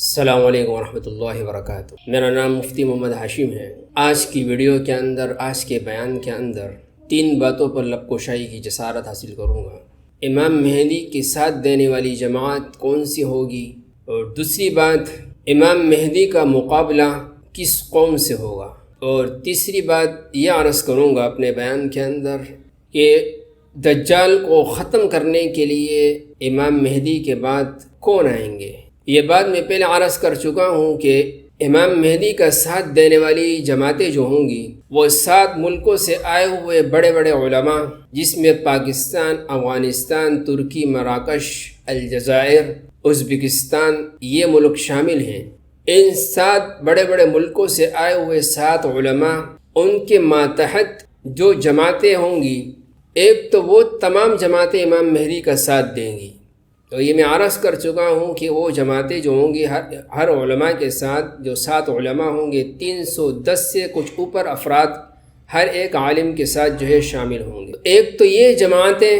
السلام علیکم ورحمۃ اللہ وبرکاتہ۔ میرا نام مفتی محمد ہاشم ہے۔ آج کی ویڈیو کے اندر، آج کے بیان کے اندر 3 باتوں پر لب کشائی کی جسارت حاصل کروں گا۔ امام مہدی کے ساتھ دینے والی جماعت کون سی ہوگی، اور دوسری بات امام مہدی کا مقابلہ کس قوم سے ہوگا، اور تیسری بات یہ عرض کروں گا اپنے بیان کے اندر کہ دجال کو ختم کرنے کے لیے امام مہدی کے بعد کون آئیں گے۔ یہ بات میں پہلے عرض کر چکا ہوں کہ امام مہدی کا ساتھ دینے والی جماعتیں جو ہوں گی وہ 7 ملکوں سے آئے ہوئے بڑے بڑے علماء، جس میں پاکستان، افغانستان، ترکی، مراکش، الجزائر، ازبکستان یہ ملک شامل ہیں۔ ان 7 بڑے بڑے ملکوں سے آئے ہوئے 7 علماء، ان کے ماتحت جو جماعتیں ہوں گی، ایک تو وہ تمام جماعتیں امام مہدی کا ساتھ دیں گی۔ تو یہ میں عرض کر چکا ہوں کہ وہ جماعتیں جو ہوں گی ہر علماء کے ساتھ جو 7 علماء ہوں گے، 310 سے کچھ اوپر افراد ہر ایک عالم کے ساتھ جو ہے شامل ہوں گے۔ ایک تو یہ جماعتیں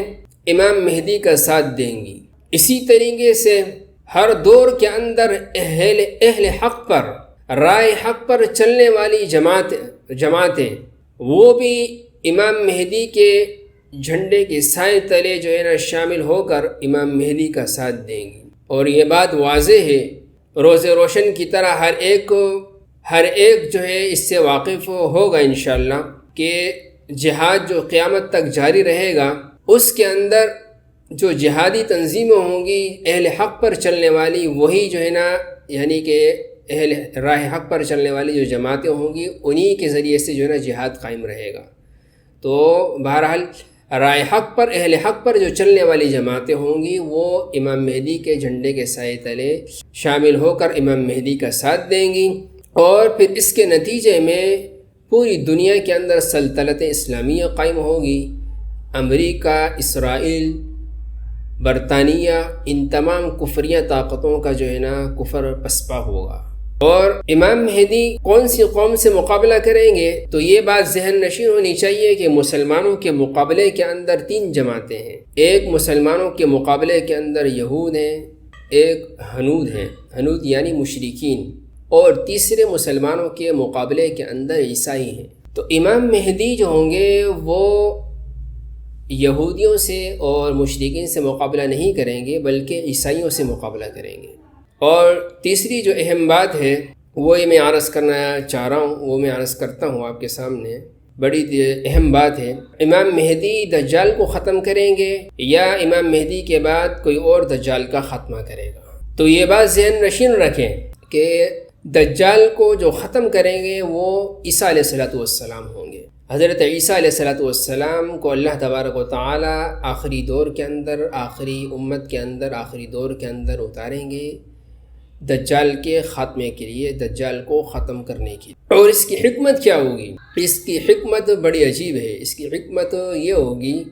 امام مہدی کا ساتھ دیں گی۔ اسی طریقے سے ہر دور کے اندر اہل حق پر، رائے حق پر چلنے والی جماعتیں وہ بھی امام مہدی کے جھنڈے کے سائے تلے جو ہے نا شامل ہو کر امام مہدی کا ساتھ دیں گی۔ اور یہ بات واضح ہے، روز روشن کی طرح ہر ایک جو ہے اس سے واقف ہوگا انشاءاللہ کہ جہاد جو قیامت تک جاری رہے گا، اس کے اندر جو جہادی تنظیمیں ہوں گی اہل حق پر چلنے والی، وہی جو ہے نا یعنی کہ اہل راہ حق پر چلنے والی جو جماعتیں ہوں گی، انہی کے ذریعے سے جو ہے نا جہاد قائم رہے گا۔ تو بہرحال رائے حق پر، اہل حق پر جو چلنے والی جماعتیں ہوں گی وہ امام مہدی کے جھنڈے کے سائے تلے شامل ہو کر امام مہدی کا ساتھ دیں گی، اور پھر اس کے نتیجے میں پوری دنیا کے اندر سلطنت اسلامیہ قائم ہوگی۔ امریکہ، اسرائیل، برطانیہ، ان تمام کفریہ طاقتوں کا جو ہے نا کفر پسپا ہوگا۔ اور امام مہدی کون سی قوم سے مقابلہ کریں گے، تو یہ بات ذہن نشین ہونی چاہیے کہ مسلمانوں کے مقابلے کے اندر 3 جماعتیں ہیں۔ ایک مسلمانوں کے مقابلے کے اندر یہود ہیں، ایک ہنود ہیں، ہنود یعنی مشرکین، اور تیسرے مسلمانوں کے مقابلے کے اندر عیسائی ہیں۔ تو امام مہدی جو ہوں گے وہ یہودیوں سے اور مشرکین سے مقابلہ نہیں کریں گے، بلکہ عیسائیوں سے مقابلہ کریں گے۔ اور تیسری جو اہم بات ہے وہ میں عرض کرنا چاہ رہا ہوں، وہ میں عرض کرتا ہوں آپ کے سامنے۔ بڑی اہم بات ہے، امام مہدی دجال کو ختم کریں گے یا امام مہدی کے بعد کوئی اور دجال کا خاتمہ کرے گا۔ تو یہ بات ذہن نشین رکھیں کہ دجال کو جو ختم کریں گے وہ عیسیٰ علیہ السلام ہوں گے۔ حضرت عیسیٰ علیہ السلام کو اللہ تبارک و تعالی آخری دور کے اندر، آخری امت کے اندر، آخری دور کے اندر اتاریں گے دجال کے خاتمے کے لیے، دجال کو ختم کرنے کی۔ اور اس کی حکمت کیا ہوگی؟ اس کی حکمت بڑی عجیب ہے۔ اس کی حکمت یہ ہوگی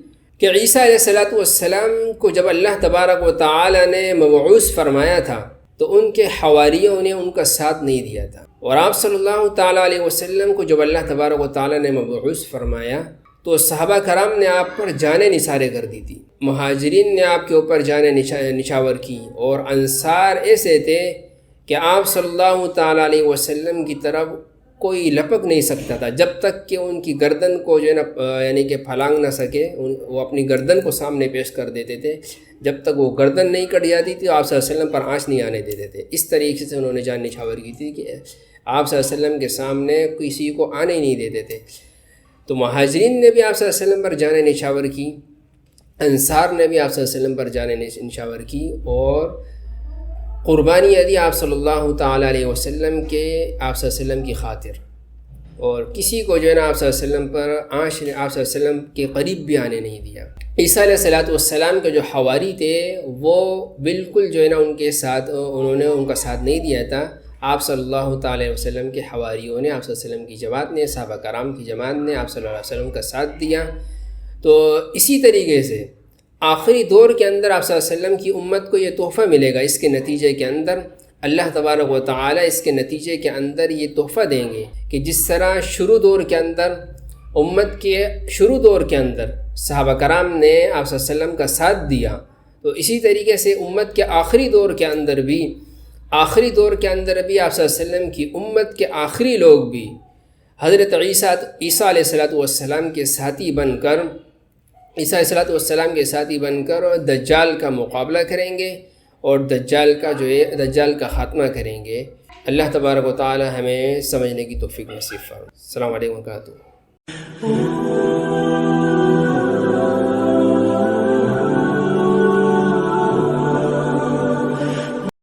کہ عیسیٰ علیہ السلام کو جب اللہ تبارک و تعالی نے مبعوث فرمایا تھا تو ان کے حواریوں نے ان کا ساتھ نہیں دیا تھا، اور آپ صلی اللہ تعالیٰ علیہ وسلم کو جب اللہ تبارک و تعالی نے مبعوث فرمایا تو صحابہ کرام نے آپ پر جانیں نثارے کر دی تھی، مہاجرین نے آپ کے اوپر جانیں نچھاور کی، اور انصار ایسے تھے کہ آپ صلی اللہ تعالیٰ علیہ وسلم کی طرف کوئی لپک نہیں سکتا تھا جب تک کہ ان کی گردن کو جو ہے نا یعنی کہ پھلانگ نہ سکے۔ وہ اپنی گردن کو سامنے پیش کر دیتے تھے، جب تک وہ گردن نہیں کٹ جاتی تھی آپ صلی اللہ علیہ وسلم پر آنچ نہیں آنے دیتے تھے۔ اس طریقے سے انہوں نے جان نچھاور کی تھی کہ آپ صلی اللہ علیہ وسلم کے سامنے کسی کو آنے ہی نہیں دیتے تھے۔ تو مہاجرین نے بھی آپ صلی اللہ علیہ وسلم پر جانیں نچھاور کی، انصار نے بھی آپ صلی اللہ علیہ وسلم پر جانیں نچھاور کی، اور قربانی دی آپ صلی اللہ تعالیٰ علیہ وسلم کے، آپ صلی اللہ علیہ وسلم کی خاطر، اور کسی کو جو ہے نا آپ صلی اللہ علیہ وسلم پر آنچ نے آپ صلی اللہ علیہ وسلم کے قریب بھی آنے نہیں دیا۔ عیسیٰ علیہ السلام کے جو حواری تھے وہ بالکل جو ہے نا ان کے ساتھ، انہوں نے ان کا ساتھ نہیں دیا تھا۔ آپ صلی اللہ تعالیٰ علیہ وسلم کے حواریوں نے، آپ صلی اللہ علیہ وسلم کی جماعت نے، صحابہ کرام کی جماعت نے آپ صلی اللہ علیہ وسلم کا ساتھ دیا۔ تو اسی طریقے سے آخری دور کے اندر آپ صلی اللہ علیہ وسلم کی امت کو یہ تحفہ ملے گا۔ اس کے نتیجے کے اندر اللہ تبارک و تعالی اس کے نتیجے کے اندر یہ تحفہ دیں گے کہ جس طرح شروع دور کے اندر، امت کے شروع دور کے اندر صحابہ کرام نے آپ صلی اللہ علیہ وسلم کا ساتھ دیا، تو اسی طریقے سے امت کے آخری دور کے اندر بھی آخری دور کے اندر بھی آپ صلی اللہ علیہ وسلم کی امت کے آخری لوگ بھی حضرت عیسیٰ علیہ السلام کے ساتھی بن کر دجال کا مقابلہ کریں گے اور دجال کا خاتمہ کریں گے۔ اللہ تبارک و تعالی ہمیں سمجھنے کی توفیق نصیب فرمائے۔ السلام علیکم و رحمۃ اللہ۔